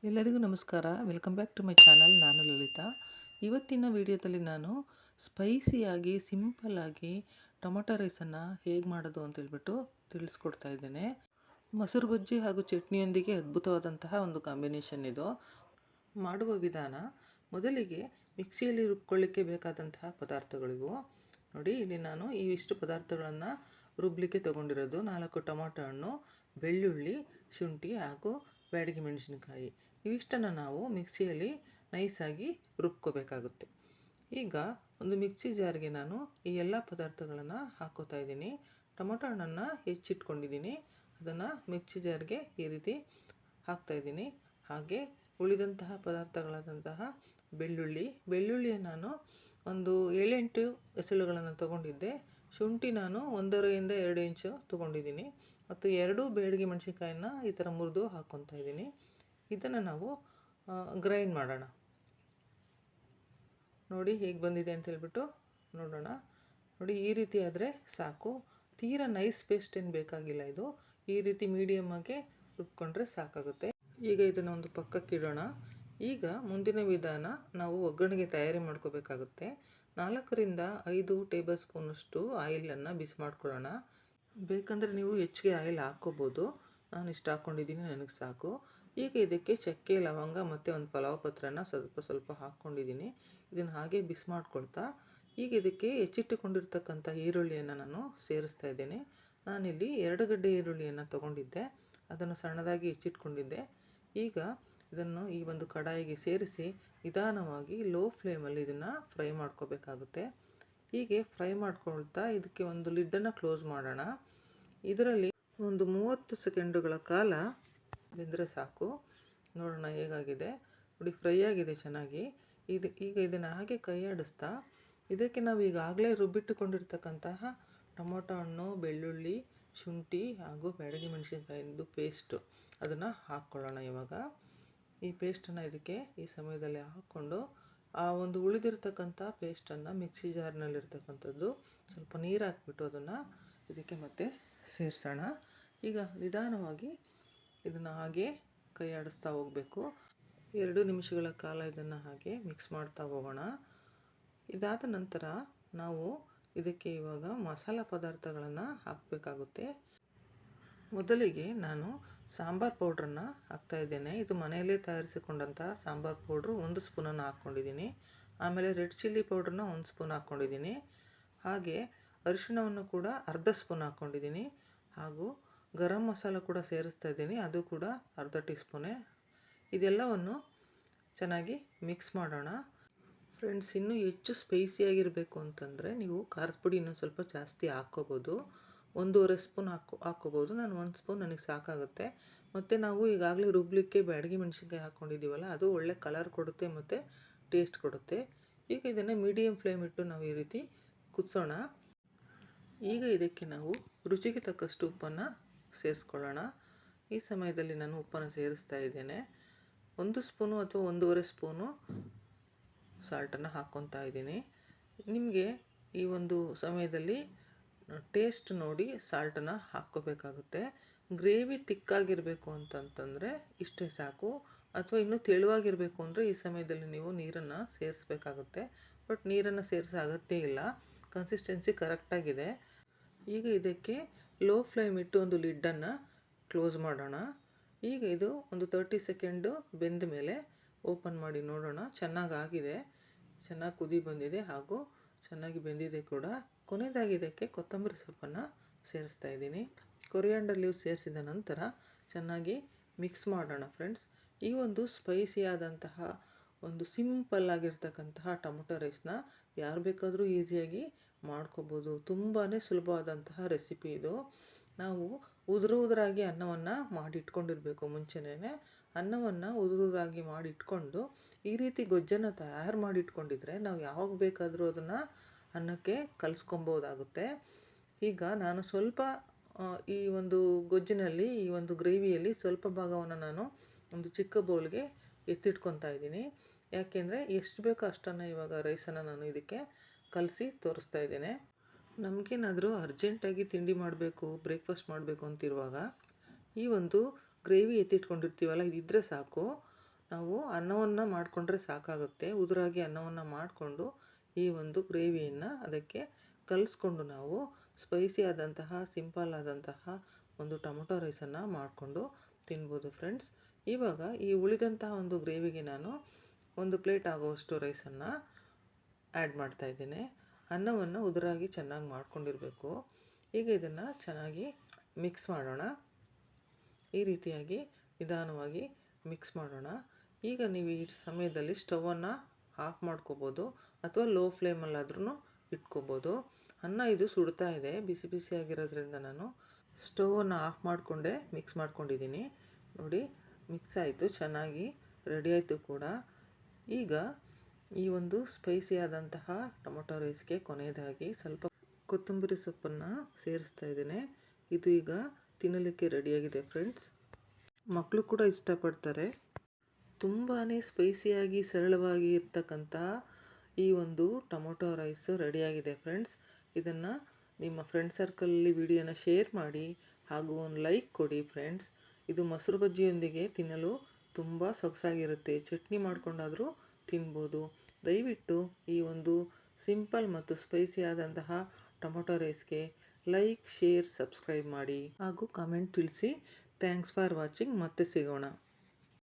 ಎಲ್ಲರಿಗೂ ನಮಸ್ಕಾರ. Welcome back to my channel. ನಾನು ಲಲಿತಾ. ಇವತ್ತಿನ ವಿಡಿಯೋದಲ್ಲಿ ನಾನು ಸ್ಪೈಸಿಯಾಗಿ ಸಿಂಪಲ್ಲಾಗಿ ಟೊಮೊಟೊ ರೈಸನ್ನು ಹೇಗೆ ಮಾಡೋದು ಅಂತೇಳ್ಬಿಟ್ಟು ತಿಳಿಸ್ಕೊಡ್ತಾ ಇದ್ದೇನೆ. ಮೊಸರು ಬಜ್ಜಿ ಹಾಗೂ ಚಟ್ನಿಯೊಂದಿಗೆ ಅದ್ಭುತವಾದಂತಹ ಒಂದು ಕಾಂಬಿನೇಷನ್ ಇದು. ಮಾಡುವ ವಿಧಾನ: ಮೊದಲಿಗೆ ಮಿಕ್ಸಿಯಲ್ಲಿ ರುಬ್ಕೊಳ್ಳಿಕ್ಕೆ ಬೇಕಾದಂತಹ ಪದಾರ್ಥಗಳಿವು. ನೋಡಿ, ಇಲ್ಲಿ ನಾನು ಇವಿಷ್ಟು ಪದಾರ್ಥಗಳನ್ನು ರುಬ್ಬಲಿಕ್ಕೆ ತೊಗೊಂಡಿರೋದು: 4 ಟೊಮೊಟೊ ಹಣ್ಣು, ಬೆಳ್ಳುಳ್ಳಿ, ಶುಂಠಿ ಹಾಗೂ ಬ್ಯಾಡಗಿ ಮೆಣಸಿನಕಾಯಿ. ಇವಿಷ್ಟನ್ನು ನಾವು ಮಿಕ್ಸಿಯಲ್ಲಿ ನೈಸಾಗಿ ರುಬ್ಕೋಬೇಕಾಗುತ್ತೆ. ಈಗ ಒಂದು ಮಿಕ್ಸಿ ಜಾರ್ಗೆ ನಾನು ಈ ಎಲ್ಲ ಪದಾರ್ಥಗಳನ್ನು ಹಾಕೋತಾ ಇದ್ದೀನಿ. ಟೊಮೊಟೊ ಹಣ್ಣನ್ನು ಹೆಚ್ಚಿಟ್ಕೊಂಡಿದ್ದೀನಿ, ಅದನ್ನು ಮಿಕ್ಸಿ ಜಾರ್ಗೆ ಈ ರೀತಿ ಹಾಕ್ತಾಯಿದ್ದೀನಿ. ಹಾಗೆ ಉಳಿದಂತಹ ಪದಾರ್ಥಗಳಾದಂತಹ ಬೆಳ್ಳುಳ್ಳಿ ನಾನು ಒಂದು 7-8 ಎಸಳುಗಳನ್ನು ತೊಗೊಂಡಿದ್ದೆ. ಶುಂಠಿ ನಾನು 1.5 ಇಂದ 2 ಇಂಚು ತೊಗೊಂಡಿದ್ದೀನಿ ಮತ್ತು 2 ಬ್ಯಾಡಗಿ ಮೆಣಸಿನ್ಕಾಯಿನ ಈ ಥರ ಮುರಿದು ಹಾಕ್ಕೊತಾ ಇದ್ದೀನಿ. ಇದನ್ನು ನಾವು ಗ್ರೈಂಡ್ ಮಾಡೋಣ. ನೋಡಿ ಹೇಗೆ ಬಂದಿದೆ ಅಂತ ಹೇಳ್ಬಿಟ್ಟು ನೋಡೋಣ. ನೋಡಿ, ಈ ರೀತಿ ಆದರೆ ಸಾಕು. ತೀರಾ ನೈಸ್ ಪೇಸ್ಟ್ ಏನು ಬೇಕಾಗಿಲ್ಲ. ಇದು ಈ ರೀತಿ ಮೀಡಿಯಮ್ಮಾಗಿ ರುಬ್ಕೊಂಡ್ರೆ ಸಾಕಾಗುತ್ತೆ. ಈಗ ಇದನ್ನು ಒಂದು ಪಕ್ಕಕ್ಕೆ ಇಡೋಣ. ಈಗ ಮುಂದಿನ ವಿಧಾನ: ನಾವು ಒಗ್ಗರಣೆಗೆ ತಯಾರಿ ಮಾಡ್ಕೋಬೇಕಾಗುತ್ತೆ. 4ರಿಂದ 5 ಟೇಬಲ್ ಸ್ಪೂನಷ್ಟು ಆಯಿಲನ್ನು ಬಿಸಿ ಮಾಡ್ಕೊಳ್ಳೋಣ. ಬೇಕಂದರೆ ನೀವು ಹೆಚ್ಚಿಗೆ ಆಯಿಲ್ ಹಾಕ್ಕೋಬೋದು. ನಾನು ಇಷ್ಟು ಹಾಕ್ಕೊಂಡಿದ್ದೀನಿ, ನನಗೆ ಸಾಕು. ಈಗ ಇದಕ್ಕೆ ಚಕ್ಕೆ, ಲವಂಗ ಮತ್ತು ಒಂದು ಪಲಾವ್ ಪತ್ರನ ಸ್ವಲ್ಪ ಹಾಕ್ಕೊಂಡಿದ್ದೀನಿ. ಇದನ್ನು ಹಾಗೆ ಬಿಸಿ ಮಾಡ್ಕೊಳ್ತಾ ಈಗ ಇದಕ್ಕೆ ಹೆಚ್ಚಿಟ್ಟುಕೊಂಡಿರ್ತಕ್ಕಂಥ ಈರುಳ್ಳಿಯನ್ನು ನಾನು ಸೇರಿಸ್ತಾ ಇದ್ದೇನೆ. ನಾನಿಲ್ಲಿ 2 ಗಡ್ಡೆ ಈರುಳ್ಳಿಯನ್ನು ತೊಗೊಂಡಿದ್ದೆ, ಅದನ್ನು ಸಣ್ಣದಾಗಿ ಹೆಚ್ಚಿಟ್ಕೊಂಡಿದ್ದೆ. ಈಗ ಇದನ್ನು ಈ ಒಂದು ಕಡಾಯಿಗೆ ಸೇರಿಸಿ ನಿಧಾನವಾಗಿ ಲೋ ಫ್ಲೇಮಲ್ಲಿ ಇದನ್ನು ಫ್ರೈ ಮಾಡ್ಕೋಬೇಕಾಗುತ್ತೆ. ಹೀಗೆ ಫ್ರೈ ಮಾಡ್ಕೊಳ್ತಾ ಇದಕ್ಕೆ ಒಂದು ಲಿಡ್ಡನ್ನು ಕ್ಲೋಸ್ ಮಾಡೋಣ. ಇದರಲ್ಲಿ ಒಂದು 30 ಸೆಕೆಂಡುಗಳ ಕಾಲ ಬೆಂದರೆ ಸಾಕು. ನೋಡೋಣ ಹೇಗಾಗಿದೆ. ನೋಡಿ, ಫ್ರೈ ಆಗಿದೆ ಚೆನ್ನಾಗಿ. ಈಗ ಇದನ್ನು ಹಾಗೆ ಕೈ ಆಡಿಸ್ತಾ ಇದಕ್ಕೆ ನಾವು ಈಗಾಗಲೇ ರುಬ್ಬಿಟ್ಟುಕೊಂಡಿರ್ತಕ್ಕಂತಹ ಟೊಮೊಟೊ ಹಣ್ಣು, ಬೆಳ್ಳುಳ್ಳಿ, ಶುಂಠಿ ಹಾಗೂ ಬ್ಯಾಡಗಿ ಮೆಣಸಿನ್ಕಾಯಿಂದು ಪೇಸ್ಟು ಅದನ್ನು ಹಾಕ್ಕೊಳ್ಳೋಣ. ಇವಾಗ ಈ ಪೇಸ್ಟನ್ನು ಇದಕ್ಕೆ ಈ ಸಮಯದಲ್ಲಿ ಹಾಕ್ಕೊಂಡು ಆ ಒಂದು ಉಳಿದಿರ್ತಕ್ಕಂಥ ಪೇಸ್ಟನ್ನು ಮಿಕ್ಸಿ ಜಾರ್ನಲ್ಲಿರ್ತಕ್ಕಂಥದ್ದು ಸ್ವಲ್ಪ ನೀರು ಹಾಕ್ಬಿಟ್ಟು ಅದನ್ನು ಇದಕ್ಕೆ ಮತ್ತೆ ಸೇರಿಸೋಣ. ಈಗ ನಿಧಾನವಾಗಿ ಇದನ್ನು ಹಾಗೆ ಕೈ ಆಡಿಸ್ತಾ ಹೋಗಬೇಕು. 2 ನಿಮಿಷಗಳ ಕಾಲ ಇದನ್ನು ಹಾಗೆ ಮಿಕ್ಸ್ ಮಾಡ್ತಾ ಹೋಗೋಣ. ಇದಾದ ನಂತರ ನಾವು ಇದಕ್ಕೆ ಇವಾಗ ಮಸಾಲ ಪದಾರ್ಥಗಳನ್ನು ಹಾಕಬೇಕಾಗುತ್ತೆ. ಮೊದಲಿಗೆ ನಾನು ಸಾಂಬಾರು ಪೌಡ್ರನ್ನು ಹಾಕ್ತಾಯಿದ್ದೇನೆ. ಇದು ಮನೆಯಲ್ಲೇ ತಯಾರಿಸಿಕೊಂಡಂಥ ಸಾಂಬಾರು ಪೌಡ್ರು 1 ಸ್ಪೂನನ್ನು ಹಾಕ್ಕೊಂಡಿದ್ದೀನಿ. ಆಮೇಲೆ ರೆಡ್ ಚಿಲ್ಲಿ ಪೌಡ್ರನ್ನ 1 ಸ್ಪೂನ್ ಹಾಕ್ಕೊಂಡಿದ್ದೀನಿ. ಹಾಗೆ ಅರಿಶಿಣವನ್ನು ಕೂಡ ಅರ್ಧ ಸ್ಪೂನ್ ಹಾಕ್ಕೊಂಡಿದ್ದೀನಿ. ಹಾಗೂ ಗರಂ ಮಸಾಲ ಕೂಡ ಸೇರಿಸ್ತಾ ಇದ್ದೀನಿ, ಅದು ಕೂಡ ಅರ್ಧ ಟೀ ಸ್ಪೂನೇ. ಇದೆಲ್ಲವನ್ನು ಚೆನ್ನಾಗಿ ಮಿಕ್ಸ್ ಮಾಡೋಣ. ಫ್ರೆಂಡ್ಸ್, ಇನ್ನೂ ಹೆಚ್ಚು ಸ್ಪೈಸಿಯಾಗಿರಬೇಕು ಅಂತಂದರೆ ನೀವು ಖಾರದ ಪುಡಿ ಇನ್ನೊಂದು ಸ್ವಲ್ಪ ಜಾಸ್ತಿ ಹಾಕ್ಕೋಬೋದು. 1.5 ಸ್ಪೂನ್ ಹಾಕ್ಕೋಬೋದು. ನಾನು 1 ಸ್ಪೂನ್ ನನಗೆ ಸಾಕಾಗುತ್ತೆ. ಮತ್ತು ನಾವು ಈಗಾಗಲೇ ರುಬ್ಲಿಕ್ಕೆ ಬ್ಯಾಡಗಿ ಮೆಣಸಿನ್ಕಾಯಿ ಹಾಕ್ಕೊಂಡಿದ್ದೀವಲ್ಲ, ಅದು ಒಳ್ಳೆ ಕಲರ್ ಕೊಡುತ್ತೆ ಮತ್ತು ಟೇಸ್ಟ್ ಕೊಡುತ್ತೆ. ಈಗ ಇದನ್ನು ಮೀಡಿಯಮ್ ಫ್ಲೇಮ್ ಇಟ್ಟು ನಾವು ಈ ರೀತಿ ಕುದಿಸೋಣ. ಈಗ ಇದಕ್ಕೆ ನಾವು ರುಚಿಗೆ ತಕ್ಕಷ್ಟು ಉಪ್ಪನ್ನು ಸೇರಿಸ್ಕೊಳ್ಳೋಣ. ಈ ಸಮಯದಲ್ಲಿ ನಾನು ಉಪ್ಪನ್ನು ಸೇರಿಸ್ತಾ ಇದ್ದೇನೆ. 1 ಸ್ಪೂನು ಅಥವಾ 1.5 ಸ್ಪೂನು ಸಾಲ್ಟನ್ನು ಹಾಕ್ಕೊತಾ ಇದ್ದೀನಿ. ನಿಮಗೆ ಈ ಒಂದು ಸಮಯದಲ್ಲಿ ಟೇಸ್ಟ್ ನೋಡಿ ಸಾಲ್ಟನ್ನು ಹಾಕ್ಕೋಬೇಕಾಗುತ್ತೆ. ಗ್ರೇವಿ ತಿಕ್ಕಾಗಿರಬೇಕು ಅಂತಂತಂದರೆ ಇಷ್ಟೇ ಸಾಕು. ಅಥವಾ ಇನ್ನೂ ತೆಳುವಾಗಿರಬೇಕು ಅಂದರೆ ಈ ಸಮಯದಲ್ಲಿ ನೀವು ನೀರನ್ನು ಸೇರಿಸ್ಬೇಕಾಗುತ್ತೆ. ಬಟ್ ನೀರನ್ನು ಸೇರಿಸೋ ಅಗತ್ಯ ಇಲ್ಲ, ಕನ್ಸಿಸ್ಟೆನ್ಸಿ ಕರೆಕ್ಟಾಗಿದೆ. ಈಗ ಇದಕ್ಕೆ ಲೋ ಫ್ಲೇಮ್ ಇಟ್ಟು ಒಂದು ಲಿಡ್ಡನ್ನು ಕ್ಲೋಸ್ ಮಾಡೋಣ. ಈಗ ಇದು ಒಂದು 30 ಸೆಕೆಂಡು ಬೆಂದ ಮೇಲೆ ಓಪನ್ ಮಾಡಿ ನೋಡೋಣ. ಚೆನ್ನಾಗಾಗಿದೆ, ಚೆನ್ನಾಗಿ ಕುದಿ ಬಂದಿದೆ ಹಾಗೂ ಚೆನ್ನಾಗಿ ಬೆಂದಿದೆ ಕೂಡ. ಕೊನೆಯದಾಗಿ ಇದಕ್ಕೆ ಕೊತ್ತಂಬರಿ ಸೊಪ್ಪನ್ನು ಸೇರಿಸ್ತಾ ಇದ್ದೀನಿ. ಕೊರಿಯಾಂಡರ್ ಲೀವ್ಸ್ ಸೇರಿಸಿದ ನಂತರ ಚೆನ್ನಾಗಿ ಮಿಕ್ಸ್ ಮಾಡೋಣ. ಫ್ರೆಂಡ್ಸ್, ಈ ಒಂದು ಸ್ಪೈಸಿಯಾದಂತಹ ಒಂದು ಸಿಂಪಲ್ ಆಗಿರ್ತಕ್ಕಂತಹ ಟೊಮೊಟೊ ರೈಸ್ನ ಯಾರು ಬೇಕಾದರೂ ಈಸಿಯಾಗಿ ಮಾಡ್ಕೋಬೋದು. ತುಂಬಾ ಸುಲಭವಾದಂತಹ ರೆಸಿಪಿ ಇದು. ನಾವು ಉದುರಾಗಿ ಅನ್ನವನ್ನು ಮಾಡಿಟ್ಕೊಂಡಿರಬೇಕು. ಮುಂಚೆನೇ ಅನ್ನವನ್ನು ಉದುರಾಗಿ ಮಾಡಿಟ್ಕೊಂಡು ಈ ರೀತಿ ಗೊಜ್ಜನ್ನು ತಯಾರು ಮಾಡಿಟ್ಕೊಂಡಿದ್ರೆ ನಾವು ಯಾವಾಗ ಬೇಕಾದರೂ ಅದನ್ನು ಅನ್ನಕ್ಕೆ ಕಲಿಸ್ಕೊಬೋದಾಗುತ್ತೆ. ಈಗ ನಾನು ಸ್ವಲ್ಪ ಈ ಒಂದು ಗೊಜ್ಜಿನಲ್ಲಿ, ಈ ಒಂದು ಗ್ರೇವಿಯಲ್ಲಿ ಸ್ವಲ್ಪ ಭಾಗವನ್ನು ನಾನು ಒಂದು ಚಿಕ್ಕ ಬೌಲ್ಗೆ ಎತ್ತಿಟ್ಕೊತಾ ಇದ್ದೀನಿ. ಯಾಕೆಂದರೆ ಎಷ್ಟು ಬೇಕೋ ಅಷ್ಟನ್ನು ಇವಾಗ ರೈಸನ್ನು ನಾನು ಇದಕ್ಕೆ ಕಲಸಿ ತೋರಿಸ್ತಾ ಇದ್ದೇನೆ. ನಮಗೇನಾದರೂ ಅರ್ಜೆಂಟಾಗಿ ತಿಂಡಿ ಮಾಡಬೇಕು, ಬ್ರೇಕ್ಫಾಸ್ಟ್ ಮಾಡಬೇಕು ಅಂತಿರುವಾಗ ಈ ಒಂದು ಗ್ರೇವಿ ಎತ್ತಿಟ್ಕೊಂಡಿರ್ತೀವಲ್ಲ, ಇದಿದ್ದರೆ ಸಾಕು. ನಾವು ಅನ್ನವನ್ನು ಮಾಡಿಕೊಂಡ್ರೆ ಸಾಕಾಗುತ್ತೆ. ಉದುರಾಗಿ ಅನ್ನವನ್ನು ಮಾಡಿಕೊಂಡು ಈ ಒಂದು ಗ್ರೇವಿಯನ್ನು ಅದಕ್ಕೆ ಕಲಿಸ್ಕೊಂಡು ನಾವು ಸ್ಪೈಸಿ ಆದಂತಹ ಸಿಂಪಲ್ ಆದಂತಹ ಒಂದು ಟೊಮೊಟೊ ರೈಸನ್ನು ಮಾಡಿಕೊಂಡು ತಿನ್ಬೋದು ಫ್ರೆಂಡ್ಸ್. ಇವಾಗ ಈ ಉಳಿದಂತಹ ಒಂದು ಗ್ರೇವಿಗೆ ನಾನು 1 ಪ್ಲೇಟ್ ಆಗುವಷ್ಟು ರೈಸನ್ನು ಆ್ಯಡ್ ಮಾಡ್ತಾಯಿದ್ದೇನೆ. ಅನ್ನವನ್ನು ಉದುರಾಗಿ ಚೆನ್ನಾಗಿ ಮಾಡ್ಕೊಂಡಿರಬೇಕು. ಈಗ ಇದನ್ನು ಚೆನ್ನಾಗಿ ಮಿಕ್ಸ್ ಮಾಡೋಣ. ಈ ರೀತಿಯಾಗಿ ನಿಧಾನವಾಗಿ ಮಿಕ್ಸ್ ಮಾಡೋಣ. ಈಗ ನೀವು ಈ ಸಮಯದಲ್ಲಿ ಸ್ಟವನ್ನು ಆಫ್ ಮಾಡ್ಕೋಬೋದು ಅಥವಾ ಲೋ ಫ್ಲೇಮಲ್ಲಾದ್ರೂ ಇಟ್ಕೋಬೋದು. ಅನ್ನ ಇದು ಸುಡ್ತಾ ಇದೆ, ಬಿಸಿ ಬಿಸಿಯಾಗಿರೋದ್ರಿಂದ ನಾನು ಸ್ಟವನ್ನು ಆಫ್ ಮಾಡಿಕೊಂಡೇ ಮಿಕ್ಸ್ ಮಾಡ್ಕೊಂಡಿದ್ದೀನಿ. ನೋಡಿ, ಮಿಕ್ಸ್ ಆಯಿತು, ಚೆನ್ನಾಗಿ ರೆಡಿ ಆಯಿತು ಕೂಡ. ಈಗ ಈ ಒಂದು ಸ್ಪೈಸಿ ಆದಂತಹ ಟೊಮೊಟೊ ರೈಸ್ಗೆ ಕೊನೆಯದಾಗಿ ಸ್ವಲ್ಪ ಕೊತ್ತಂಬರಿ ಸೊಪ್ಪನ್ನು ಸೇರಿಸ್ತಾ ಇದ್ದೇನೆ. ಇದು ಈಗ ತಿನ್ನಲಿಕ್ಕೆ ರೆಡಿಯಾಗಿದೆ ಫ್ರೆಂಡ್ಸ್. ಮಕ್ಕಳು ಕೂಡ ಇಷ್ಟಪಡ್ತಾರೆ. ತುಂಬಾ ಸ್ಪೈಸಿಯಾಗಿ ಸರಳವಾಗಿ ಇರ್ತಕ್ಕಂಥ ಈ ಒಂದು ಟೊಮೊಟೊ ರೈಸ್ ರೆಡಿಯಾಗಿದೆ ಫ್ರೆಂಡ್ಸ್. ಇದನ್ನು ನಿಮ್ಮ ಫ್ರೆಂಡ್ ಸರ್ಕಲಲ್ಲಿ ವಿಡಿಯೋನ ಶೇರ್ ಮಾಡಿ ಹಾಗೂ ಒಂದು ಲೈಕ್ ಕೊಡಿ ಫ್ರೆಂಡ್ಸ್. ಇದು ಮೊಸರು ಬಜ್ಜಿಯೊಂದಿಗೆ ತಿನ್ನಲು ತುಂಬ ಸೊಗಸಾಗಿರುತ್ತೆ. ಚಟ್ನಿ ಮಾಡಿಕೊಂಡಾದರೂ ತಿನ್ಬೋದು. ದಯವಿಟ್ಟು ಈ ಒಂದು ಸಿಂಪಲ್ ಮತ್ತು ಸ್ಪೈಸಿ ಆದಂತಹ ಟೊಮೊಟೊ ರೈಸ್ಗೆ ಲೈಕ್, ಶೇರ್, ಸಬ್ಸ್ಕ್ರೈಬ್ ಮಾಡಿ ಹಾಗೂ ಕಾಮೆಂಟ್ ತಿಳಿಸಿ. Thanks for watching. ಮತ್ತೆ ಸಿಗೋಣ.